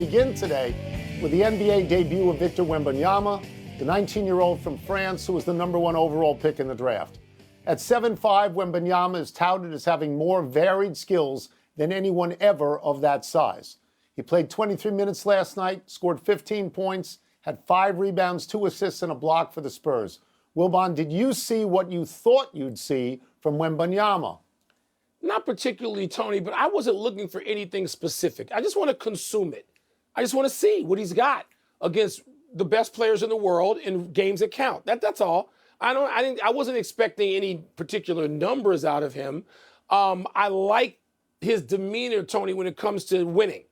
Begin today with the NBA debut of Victor Wembanyama, the 19-year-old from France who was the #1 overall pick in the draft. At 7'5", Wembanyama is touted as having more varied skills than anyone ever of that size. He played 23 minutes last night, scored 15 points, had 5 rebounds, 2 assists, and a block for the Spurs. Wilbon, did you see what you thought you'd see from Wembanyama? Not particularly, Tony, but I wasn't looking for anything specific. I just want to consume it. I just want to see what he's got against the best players in the world in games that count. That's all. I wasn't expecting any particular numbers out of him. I like his demeanor, Tony, when it comes to winning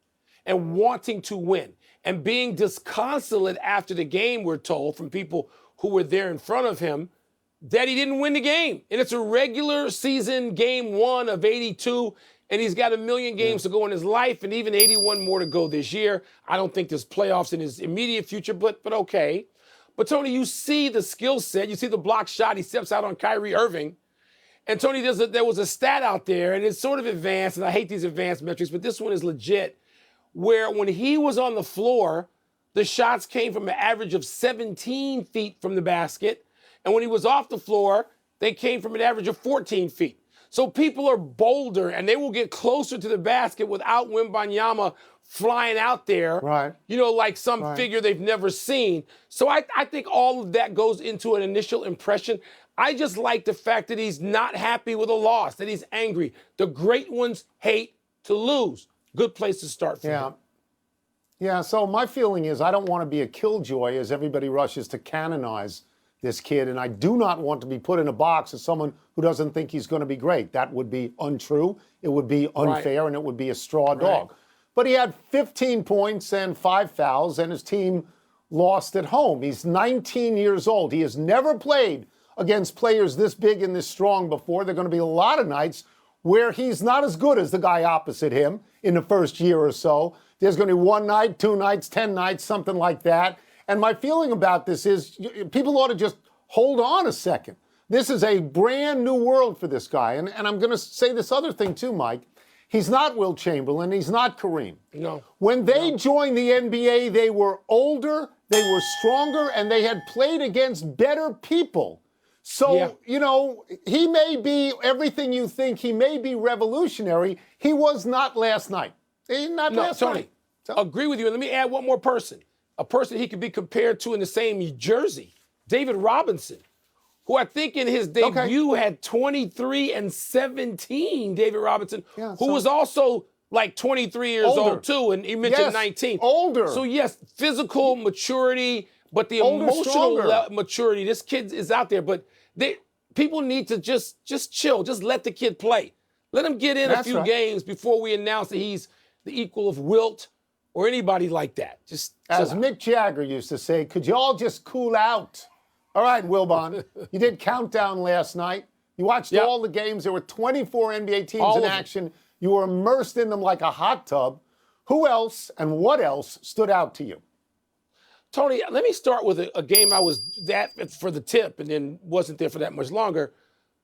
and wanting to win and being disconsolate after the game, we're told from people who were there in front of him, that he didn't win the game. And it's a regular season game 1 of 82. And he's got 1 million games to go in his life and even 81 more to go this year. I don't think there's playoffs in his immediate future, but okay. But, Tony, you see the skill set. You see the block shot. He steps out on Kyrie Irving. And, Tony, there was a stat out there, and it's sort of advanced, and I hate these advanced metrics, but this one is legit, where when he was on the floor, the shots came from an average of 17 feet from the basket. And when he was off the floor, they came from an average of 14 feet. So people are bolder, and they will get closer to the basket without Wembanyama flying out there, right? Like some figure they've never seen. So I think all of that goes into an initial impression. I just like the fact that he's not happy with a loss, that he's angry. The great ones hate to lose. Good place to start for him. Yeah, so my feeling is I don't want to be a killjoy as everybody rushes to canonize this kid, and I do not want to be put in a box as someone who doesn't think he's going to be great. That would be untrue, it would be unfair, and it would be a straw dog. But he had 15 points and 5 fouls, and his team lost at home. He's 19 years old. He has never played against players this big and this strong before. There are going to be a lot of nights where he's not as good as the guy opposite him in the first year or so. There's going to be 1 night, 2 nights, 10 nights, something like that. And my feeling about this is people ought to just hold on a second. This is a brand new world for this guy. And I'm going to say this other thing too, Mike. He's not Will Chamberlain. He's not Kareem. No. When they joined the NBA, they were older, they were stronger, and they had played against better people. So, he may be everything you think. He may be revolutionary. He was not last night. Last night. So, agree with you. And let me add one more person. A person he could be compared to in the same jersey, David Robinson, who I think in his debut had 23 and 17, David Robinson, who was also like 23 years old too, and he mentioned 19. Older. So yes, physical maturity, but the emotional maturity, this kid is out there. But people need to just chill, just let the kid play. Let him get in a few games before we announce that he's the equal of Wilt or anybody like that. As Mick Jagger used to say, could you all just cool out? All right, Wilbon, you did Countdown last night. You watched all the games. There were 24 NBA teams in action. You were immersed in them like a hot tub. Who else and what else stood out to you? Tony, let me start with a game I was at for the tip and then wasn't there for that much longer,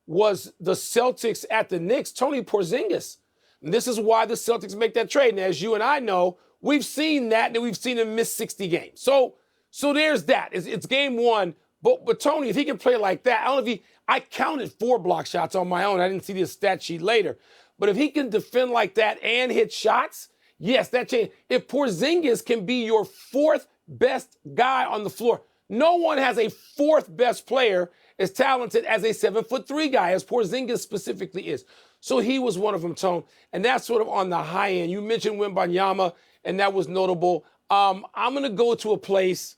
was the Celtics at the Knicks. Tony Porzingis. And this is why the Celtics make that trade. And as you and I know, we've seen that, and we've seen him miss 60 games. So there's that. It's game 1. But Tony, if he can play like that, I don't know if I counted 4 block shots on my own. I didn't see the stat sheet later. But if he can defend like that and hit shots, yes, that change. If Porzingis can be your 4th best guy on the floor, no one has a 4th best player as talented as a 7'3" guy, as Porzingis specifically is. So he was one of them, Tone. And that's sort of on the high end. You mentioned Wembanyama, and that was notable. I'm going to go to a place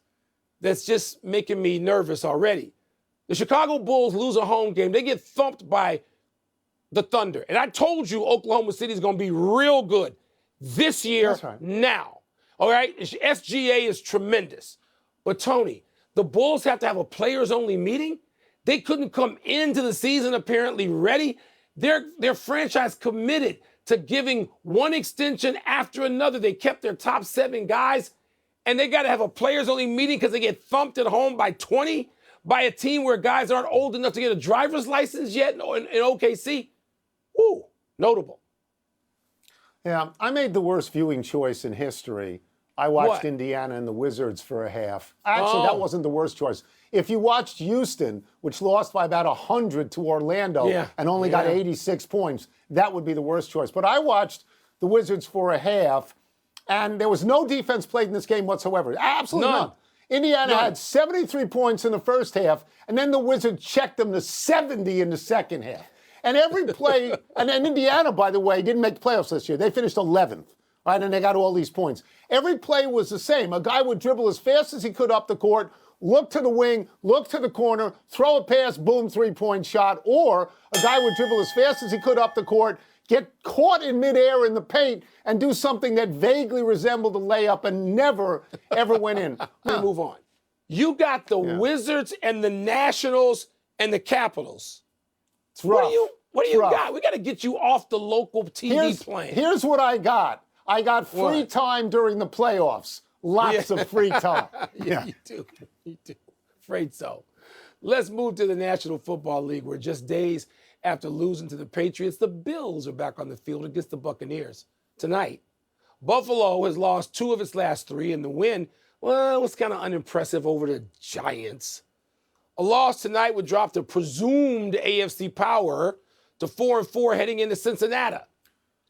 that's just making me nervous already. The Chicago Bulls lose a home game. They get thumped by the Thunder. And I told you Oklahoma City is going to be real good this year now. All right? SGA is tremendous. But, Tony, the Bulls have to have a players-only meeting. They couldn't come into the season apparently ready. Their franchise committed to giving one extension after another. They kept their top 7 guys, and they got to have a players-only meeting because they get thumped at home by 20 by a team where guys aren't old enough to get a driver's license yet in OKC. Notable. Yeah, I made the worst viewing choice in history I watched What? Indiana and the Wizards for a half. Actually, that Oh. wasn't the worst choice. If you watched Houston, which lost by about 100 to Orlando Yeah. and only got Yeah. 86 points, that would be the worst choice. But I watched the Wizards for a half, and there was no defense played in this game whatsoever. Absolutely None. none. Indiana None. had 73 points in the first half, and then the Wizards checked them to 70 in the second half. And every play, and Indiana, by the way, didn't make the playoffs this year. They finished 11th, right? And they got all these points. Every play was the same. A guy would dribble as fast as he could up the court, look to the wing, look to the corner, throw a pass, boom, three-point shot. Or a guy would dribble as fast as he could up the court, get caught in midair in the paint, and do something that vaguely resembled a layup and never, ever went in. Let me move on. You got the Wizards and the Nationals and the Capitals. It's rough. What do It's you rough. got? We got to get you off the local TV plan. Here's what I got. I got free What? time during the playoffs. Lots of free time. You do. You do. Afraid so. Let's move to the National Football League, where just days after losing to the Patriots, the Bills are back on the field against the Buccaneers tonight. Buffalo has lost 2 of its last 3, and the win, well, was kind of unimpressive over the Giants. A loss tonight would drop the presumed AFC power to 4-4 heading into Cincinnati.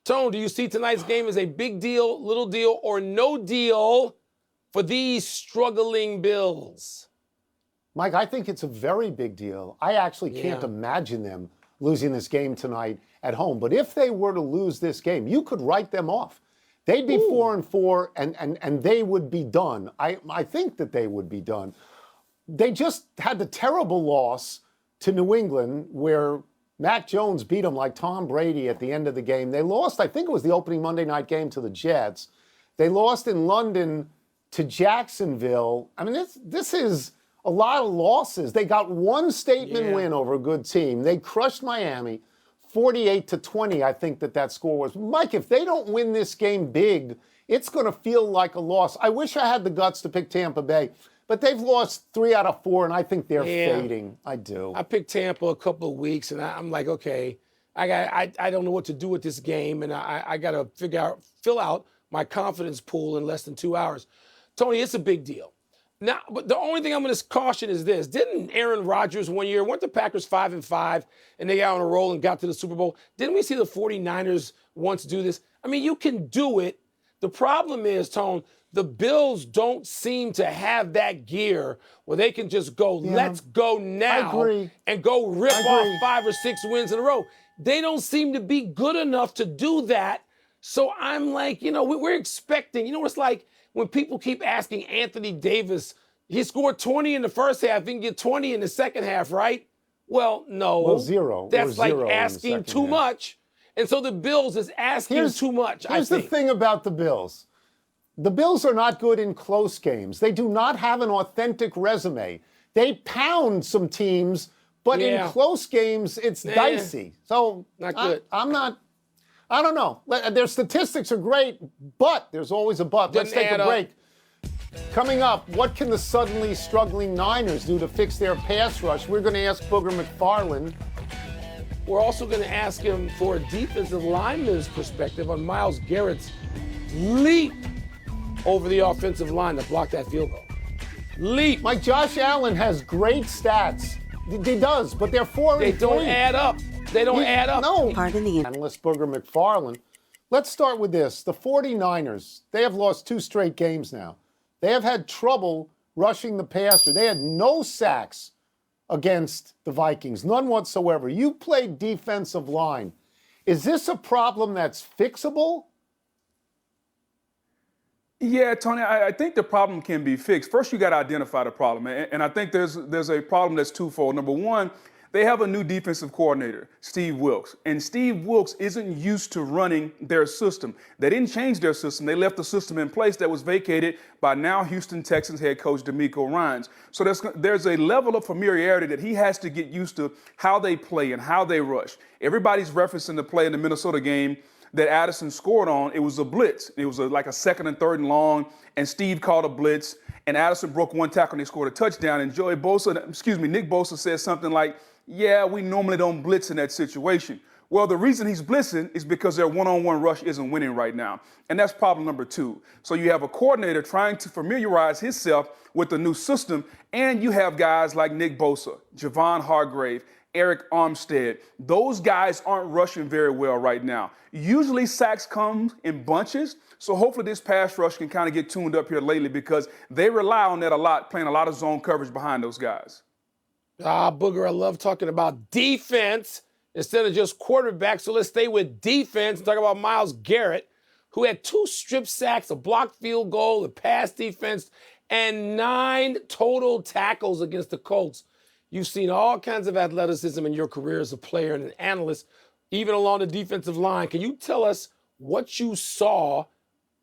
Tone, do you see tonight's game as a big deal, little deal, or no deal for these struggling Bills? Mike, I think it's a very big deal. I actually can't Yeah. imagine them losing this game tonight at home. But if they were to lose this game, you could write them off. They'd be 4-4 and they would be done. I think that they would be done. They just had the terrible loss to New England where Mac Jones beat them like Tom Brady at the end of the game. They lost, I think it was the opening Monday night game, to the Jets. They lost in London to Jacksonville. I mean, this is a lot of losses. They got one statement win over a good team. They crushed Miami 48-20, I think that score was. Mike, if they don't win this game big, it's going to feel like a loss. I wish I had the guts to pick Tampa Bay, but they've lost 3 out of 4, and I think they're fading. I do. I picked Tampa a couple of weeks, and I'm like, okay, I don't know what to do with this game, and I got to fill out my confidence pool in less than 2 hours. Tony, it's a big deal. Now, but the only thing I'm going to caution is this. Didn't Aaron Rodgers one year, weren't the Packers 5-5, and they got on a roll and got to the Super Bowl? Didn't we see the 49ers once do this? I mean, you can do it. The problem is, Tone, the Bills don't seem to have that gear where they can just go, let's go now, and go rip off 5 or 6 wins in a row. They don't seem to be good enough to do that. So I'm like, we're expecting, what it's like when people keep asking Anthony Davis, he scored 20 in the first half, he can get 20 in the second half, right? Well, no. Well, 0. That's like zero asking too much. And so the Bills is asking too much, I think. Here's the thing about the Bills. The Bills are not good in close games. They do not have an authentic resume. They pound some teams, but in close games, it's dicey. So not good. I don't know. Their statistics are great, but there's always a but. Let's take a break. Coming up, what can the suddenly struggling Niners do to fix their pass rush? We're going to ask Booger McFarland. We're also going to ask him for a defensive lineman's perspective on Myles Garrett's leap over the offensive line to block that field goal. Leap. Mike, Josh Allen has great stats. He does, but they're 4-3. They don't add up. They don't add up. No. Pardon the Analyst Booger McFarland. Let's start with this. The 49ers, they have lost 2 straight games now. They have had trouble rushing the passer. They had no sacks against the Vikings, none whatsoever. You played defensive line. Is this a problem that's fixable? Yeah, Tony, I think the problem can be fixed. First, you got to identify the problem. And I think there's a problem that's twofold. Number one, they have a new defensive coordinator, Steve Wilks. And Steve Wilks isn't used to running their system. They didn't change their system. They left the system in place that was vacated by now Houston Texans head coach DeMeco Ryans. So there's a level of familiarity that he has to get used to how they play and how they rush. Everybody's referencing the play in the Minnesota game that Addison scored on. It was a blitz. It was like a 2nd and 3rd and long, and Steve called a blitz, and Addison broke one tackle and they scored a touchdown. And Nick Bosa said something like, yeah, we normally don't blitz in that situation. Well, the reason he's blitzing is because their one-on-one rush isn't winning right now. And that's problem number 2. So you have a coordinator trying to familiarize himself with the new system, and you have guys like Nick Bosa, Javon Hargrave, Eric Armstead. Those guys aren't rushing very well right now. Usually sacks come in bunches, so hopefully this pass rush can kind of get tuned up here lately because they rely on that a lot, playing a lot of zone coverage behind those guys. Booger, I love talking about defense instead of just quarterback. So let's stay with defense and talk about Myles Garrett, who had 2 strip sacks, a blocked field goal, a pass defense, and 9 total tackles against the Colts. You've seen all kinds of athleticism in your career as a player and an analyst, even along the defensive line. Can you tell us what you saw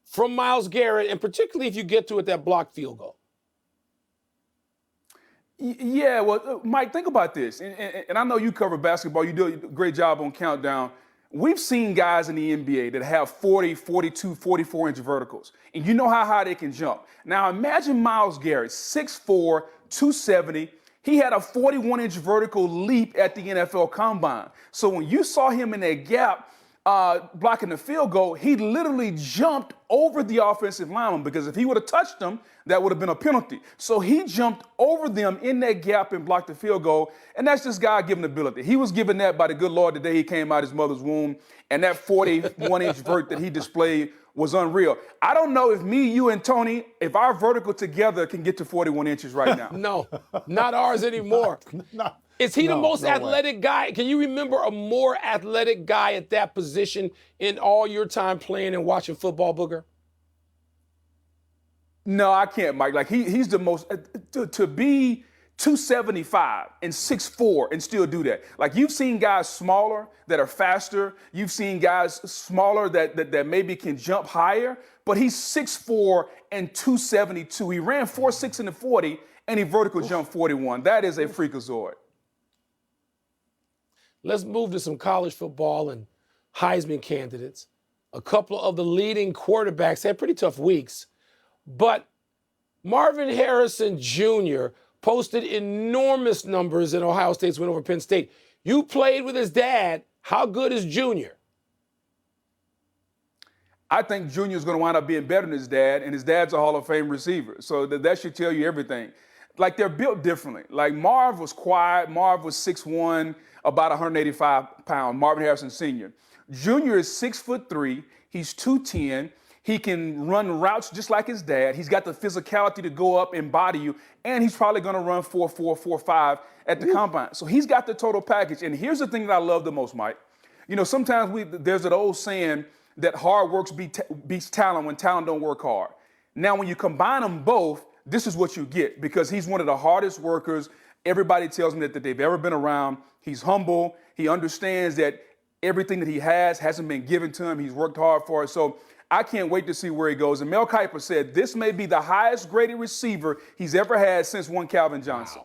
from Myles Garrett, and particularly if you get to it, that blocked field goal? Yeah, well, Mike, think about this. And I know you cover basketball. You do a great job on Countdown. We've seen guys in the NBA that have 40, 42, 44-inch verticals. And you know how high they can jump. Now imagine Myles Garrett, 6'4", 270. He had a 41-inch vertical leap at the NFL Combine. So when you saw him in that gap blocking the field goal, he literally jumped over the offensive lineman, because if he would have touched them, that would have been a penalty. So he jumped over them in that gap and blocked the field goal, and that's just God-given ability. He was given that by the good Lord the day he came out of his mother's womb, and that 41-inch vert that he displayed was unreal. I don't know if me, you, and Tony, if our vertical together can get to 41 inches right now. No, not ours anymore. Is he the most athletic guy? Can you remember a more athletic guy at that position in all your time playing and watching football, Booger? No, I can't, Mike. Like he's the most to be 275 and 6'4" and still do that. Like you've seen guys smaller that are faster. You've seen guys smaller that maybe can jump higher, but he's 6'4" and 272. He ran 4.6 in the 40 and he vertical jumped 41. That is a freakazoid. Let's move to some college football and Heisman candidates. A couple of the leading quarterbacks had pretty tough weeks, but Marvin Harrison Jr. posted enormous numbers in Ohio State's win over Penn State. You played with his dad. How good is Jr.? I think Jr. is going to wind up being better than his dad, and his dad's a Hall of Fame receiver. So that should tell you everything. Like, they're built differently. Like, Marv was quiet. Marv was 6'1", about 185 pounds, Marvin Harrison Sr. Jr. is 6'3". He's 210. He can run routes just like his dad. He's got the physicality to go up and body you, and he's probably going to run 4.4, 4.5 at the combine. So he's got the total package. And here's the thing that I love the most, Mike. You know, sometimes there's that old saying that hard work beats talent when talent don't work hard. Now, when you combine them both, this is what you get, because he's one of the hardest workers everybody tells me that they've ever been around. He's humble. He understands that everything that he hasn't been given to him. He's worked hard for it. So I can't wait to see where he goes. And Mel Kiper said this may be the highest graded receiver he's ever had since one Calvin Johnson.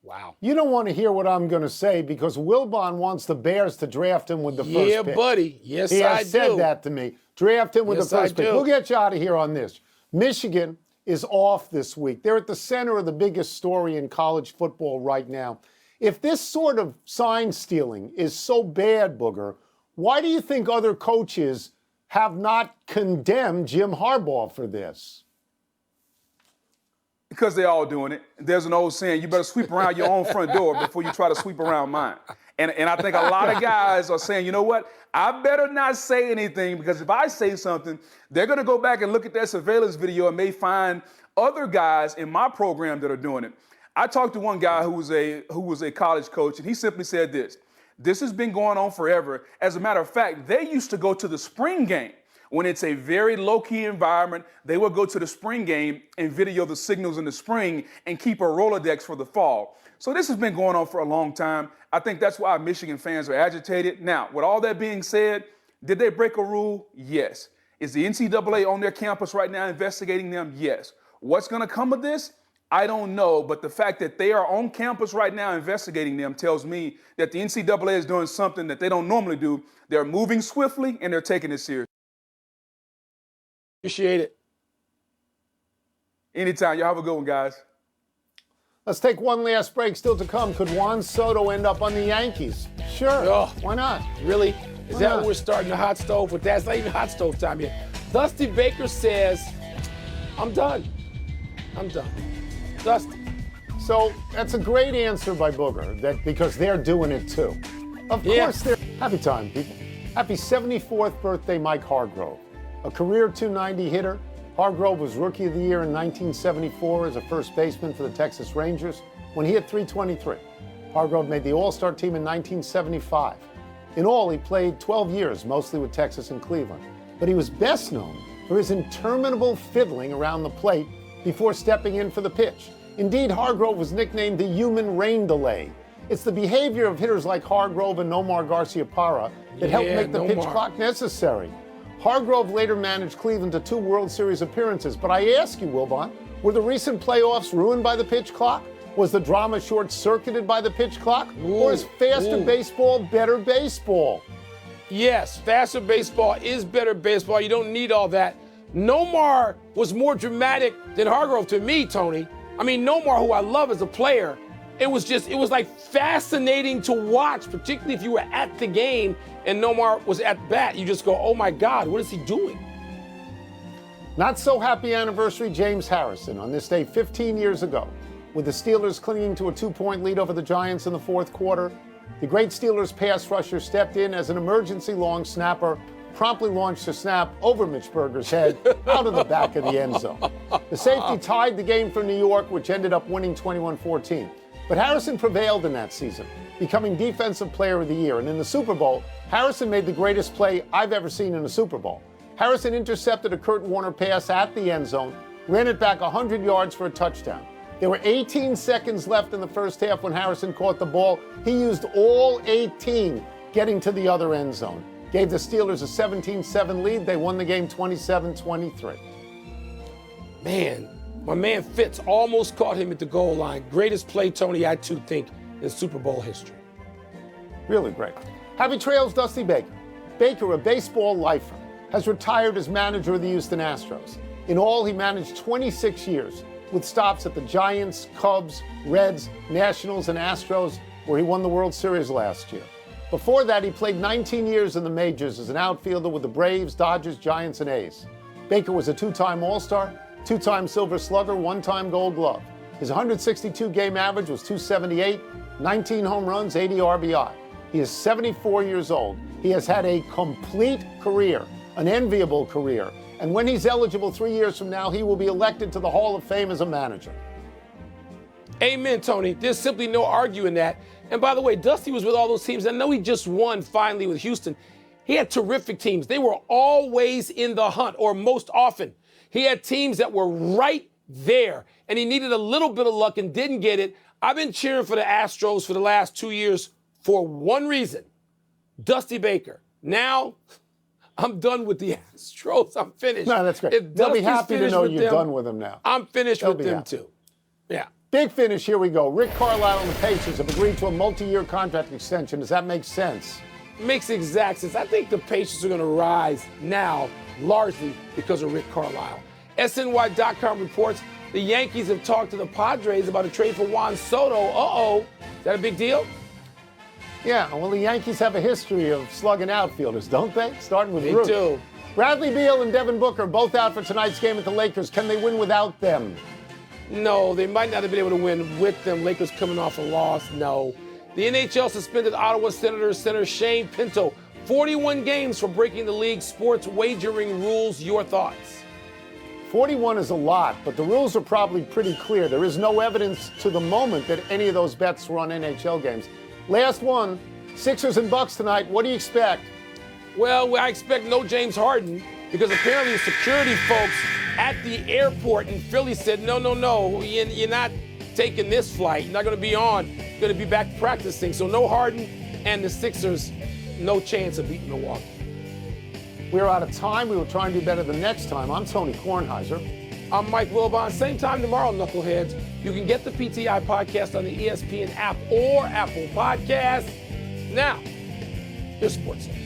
Wow. You don't want to hear what I'm going to say, because Wilbon wants the Bears to draft him with the first pick. Yeah, buddy. Yes, I do. He has said that to me. Draft him with the first pick. do. We'll get you out of here on this. Michigan is off this week. They're at the center of the biggest story in college football right now. If this sort of sign stealing is so bad, Booger, why do you think other coaches have not condemned Jim Harbaugh for this? Because they're all doing it. There's an old saying, you better sweep around your own front door before you try to sweep around mine. And I think a lot of guys are saying, you know what, I better not say anything, because if I say something, they're going to go back and look at that surveillance video and may find other guys in my program that are doing it. I talked to one guy who was a college coach, and he simply said this: this has been going on forever. As a matter of fact, they used to go to the spring game. When it's a very low-key environment, they will go to the spring game and video the signals in the spring and keep a Rolodex for the fall. So this has been going on for a long time. I think that's why Michigan fans are agitated. Now, with all that being said, did they break a rule? Yes. Is the NCAA on their campus right now investigating them? Yes. What's going to come of this? I don't know, but the fact that they are on campus right now investigating them tells me that the NCAA is doing something that they don't normally do. They're moving swiftly and they're taking it seriously. Appreciate it. Anytime. Y'all have a good one, guys. Let's take one last break. Still to come, could Juan Soto end up on the Yankees? Sure. Oh. Why not? Really? Is Why that not? what we're starting the hot stove with? That's not even hot stove time yet. Dusty Baker says, I'm done. I'm done. Dusty. So that's a great answer by Booger, that because they're doing it too. Of Yeah. course they're. Happy time, people. Happy 74th birthday, Mike Hargrove. A career .290 hitter. Hargrove was Rookie of the Year in 1974 as a first baseman for the Texas Rangers when he hit .323. Hargrove made the All-Star team in 1975. In all, he played 12 years, mostly with Texas and Cleveland. But he was best known for his interminable fiddling around the plate before stepping in for the pitch. Indeed, Hargrove was nicknamed the human rain delay. It's the behavior of hitters like Hargrove and Nomar Garciaparra that helped Yeah, make the pitch Nomar. clock necessary. Hargrove later managed Cleveland to 2 World Series appearances. But I ask you, Wilbon, were the recent playoffs ruined by the pitch clock? Was the drama short-circuited by the pitch clock? Or is faster baseball better baseball? Yes, faster baseball is better baseball. You don't need all that. Nomar was more dramatic than Hargrove to me, Tony. I mean, Nomar, who I love as a player, it was like fascinating to watch, particularly if you were at the game and Nomar was at bat. You just go, oh my God, what is he doing? Not so happy anniversary, James Harrison, on this day 15 years ago. With the Steelers clinging to a 2-point lead over the Giants in the fourth quarter, the great Steelers pass rusher stepped in as an emergency long snapper, promptly launched a snap over Mitch Berger's head out of the back of the end zone. The safety tied the game for New York, which ended up winning 21-14. But Harrison prevailed in that season, becoming Defensive Player of the Year. And in the Super Bowl, Harrison made the greatest play I've ever seen in a Super Bowl. Harrison intercepted a Kurt Warner pass at the end zone, ran it back 100 yards for a touchdown. There were 18 seconds left in the first half when Harrison caught the ball. He used all 18 getting to the other end zone. Gave the Steelers a 17-7 lead. They won the game 27-23. Man, my man Fitz almost caught him at the goal line. Greatest play, Tony, I too think, in Super Bowl history. Really great. Happy trails, Dusty Baker. Baker, a baseball lifer, has retired as manager of the Houston Astros. In all, he managed 26 years, with stops at the Giants, Cubs, Reds, Nationals, and Astros, where he won the World Series last year. Before that, he played 19 years in the majors as an outfielder with the Braves, Dodgers, Giants, and A's. Baker was a 2-time All-Star, 2-time Silver Slugger, 1-time Gold Glove. His 162-game average was .278, 19 home runs, 80 RBI. He is 74 years old. He has had a complete career, an enviable career. And when he's eligible 3 years from now, he will be elected to the Hall of Fame as a manager. Amen, Tony. There's simply no arguing that. And by the way, Dusty was with all those teams. I know he just won finally with Houston. He had terrific teams. They were always in the hunt, or most often. He had teams that were right there, and he needed a little bit of luck and didn't get it. I've been cheering for the Astros for the last 2 years for one reason: Dusty Baker. Now, I'm done with the Astros. I'm finished. No, that's great. If They'll be Dusty's happy to finished know with you're them, done with them now. I'm finished They'll with be them happy. too. Yeah. Big finish, here we go. Rick Carlisle and the Pacers have agreed to a multi-year contract extension. Does that make sense? Makes exact sense. I think the Pacers are going to rise now, largely because of Rick Carlisle. SNY.com reports the Yankees have talked to the Padres about a trade for Juan Soto. Uh-oh. Is that a big deal? Yeah, well, the Yankees have a history of slugging outfielders, don't they? Starting with They Root. do. Bradley Beal and Devin Booker both out for tonight's game at the Lakers. Can they win without them? No, they might not have been able to win with them. Lakers coming off a loss. No. The NHL suspended Ottawa Senators center Shane Pinto 41 games for breaking the league's sports wagering rules. Your thoughts? 41 is a lot, but the rules are probably pretty clear. There is no evidence to the moment that any of those bets were on NHL games. Last one, Sixers and Bucks tonight. What do you expect? Well, I expect no James Harden, because apparently the security folks at the airport in Philly said, no, you're not taking this flight. You're not going to be on. You're going to be back practicing. So no Harden, and the Sixers, no chance of beating Milwaukee. We're out of time. We will try and do better the next time. I'm Tony Kornheiser. I'm Mike Wilbon. Same time tomorrow, Knuckleheads. You can get the PTI podcast on the ESPN app or Apple Podcasts. Now, here's Sports Center.